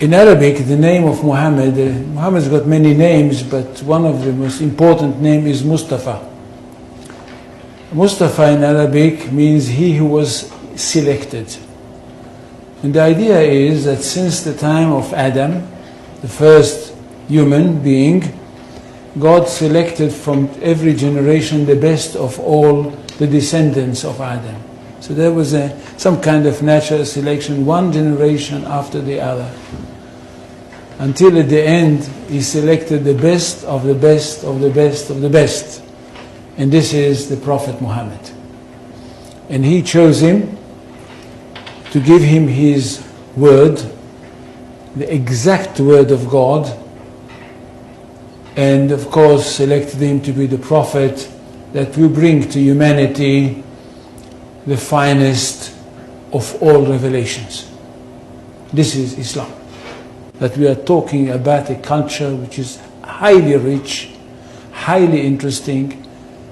In Arabic, the name of Muhammad, Muhammad's got many names, but one of the most important name is Mustafa. Mustafa in Arabic means he who was selected. And the idea is that since the time of Adam, the first human being, God selected from every generation the best of all the descendants of Adam. So there was some kind of natural selection, one generation after the other. Until at the end, he selected the best of the best of the best of the best. And this is the Prophet Muhammad. And he chose him to give him his word, the exact word of God, and of course selected him to be the prophet that will bring to humanity the finest of all revelations. This is Islam. That we are talking about a culture which is highly rich, highly interesting,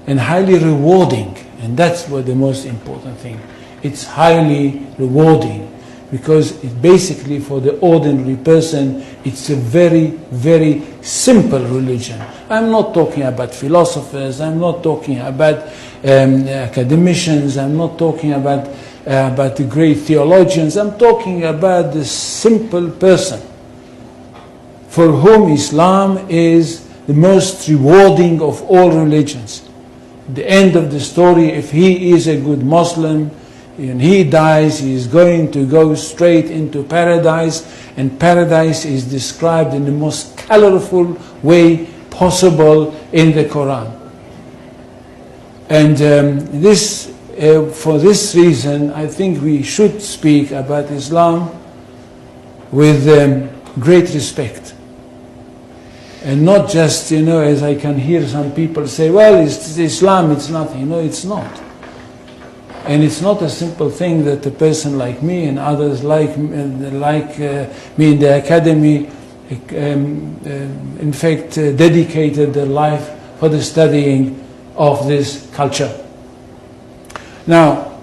and highly rewarding. And that's what the most important thing. It's highly rewarding because it basically, for the ordinary person, it's a very, very simple religion. I'm not talking about philosophers, I'm not talking about academicians, I'm not talking about the great theologians, I'm talking about the simple person for whom Islam is the most rewarding of all religions. At the end of the story, if he is a good Muslim, and he dies, he is going to go straight into paradise, and paradise is described in the most colorful way possible in the Quran. And for this reason, I think we should speak about Islam with great respect. And not just, as I can hear some people say, well, it's Islam, it's nothing. No, it's not. And it's not a simple thing that a person like me and others like me in the academy, in fact, dedicated their life for the studying of this culture. Now,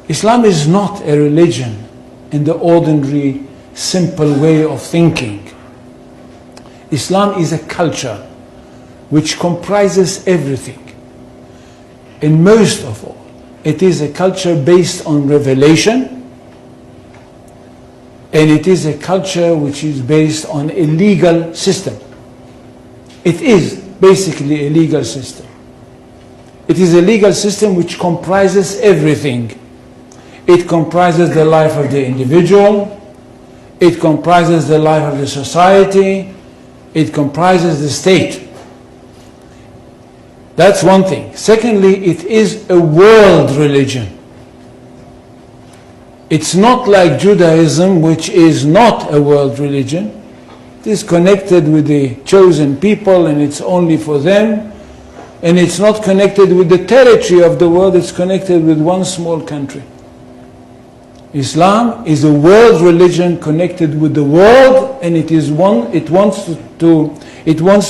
Islam is not a religion in the ordinary, simple way of thinking. Islam is a culture which comprises everything. And most of all, it is a culture based on revelation, and it is a culture which is based on a legal system. It is basically a legal system. It is a legal system which comprises everything. It comprises the life of the individual, it comprises the life of the society, it comprises the state. That's one thing. Secondly, it is a world religion. It's not like Judaism, which is not a world religion. It is connected with the chosen people and it's only for them. And it's not connected with the territory of the world, it's connected with one small country. Islam is a world religion connected with the world, and it wants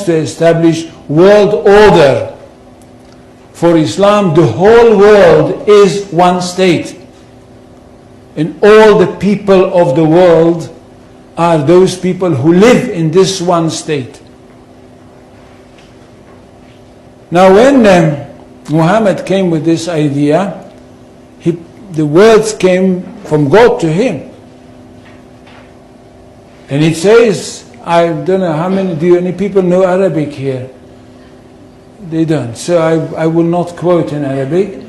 to establish world order. For Islam, the whole world is one state. And all the people of the world are those people who live in this one state. Now when Muhammad came with this idea, the words came from God to him. And it says, I don't know how many, do any people know Arabic here? They don't. So I will not quote in Arabic.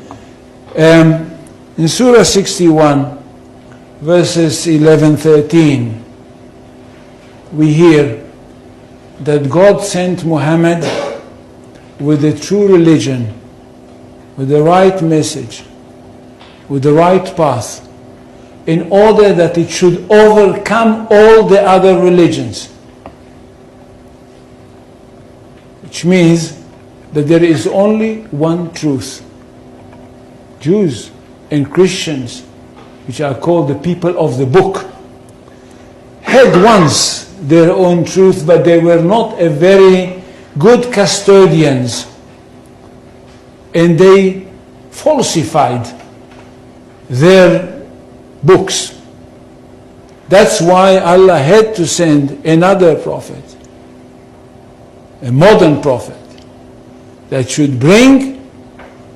In Surah 61, verses 11-13, we hear that God sent Muhammad with the true religion, with the right message, with the right path, in order that it should overcome all the other religions. Which means that there is only one truth. Jews and Christians, which are called the people of the book, had once their own truth, but they were not a very good custodians, and they falsified their books. That's why Allah had to send another prophet, a modern prophet, that should bring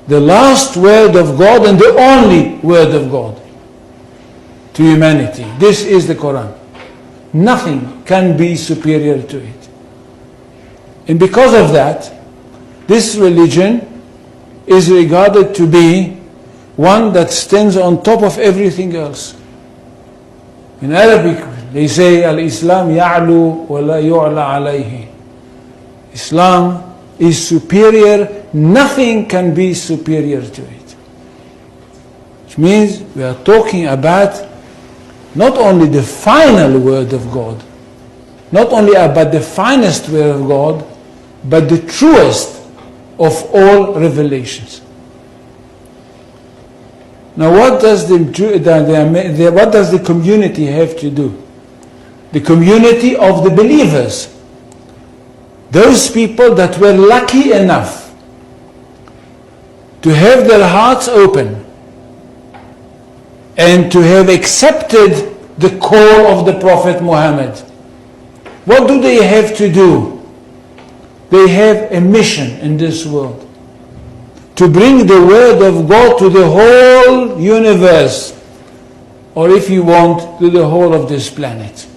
the last word of God and the only word of God to humanity. This is the Quran. Nothing can be superior to it. And because of that, this religion is regarded to be one that stands on top of everything else. In Arabic, they say, Al-Islam ya'lu wa la yu'la alayhi. Islam is superior, nothing can be superior to it. Which means we are talking about not only the final word of God, not only about the finest word of God, but the truest of all revelations. Now what does the community have to do? The community of the believers. Those people that were lucky enough to have their hearts open and to have accepted the call of the Prophet Muhammad. What do they have to do? They have a mission in this world, to bring the word of God to the whole universe, or if you want, to the whole of this planet.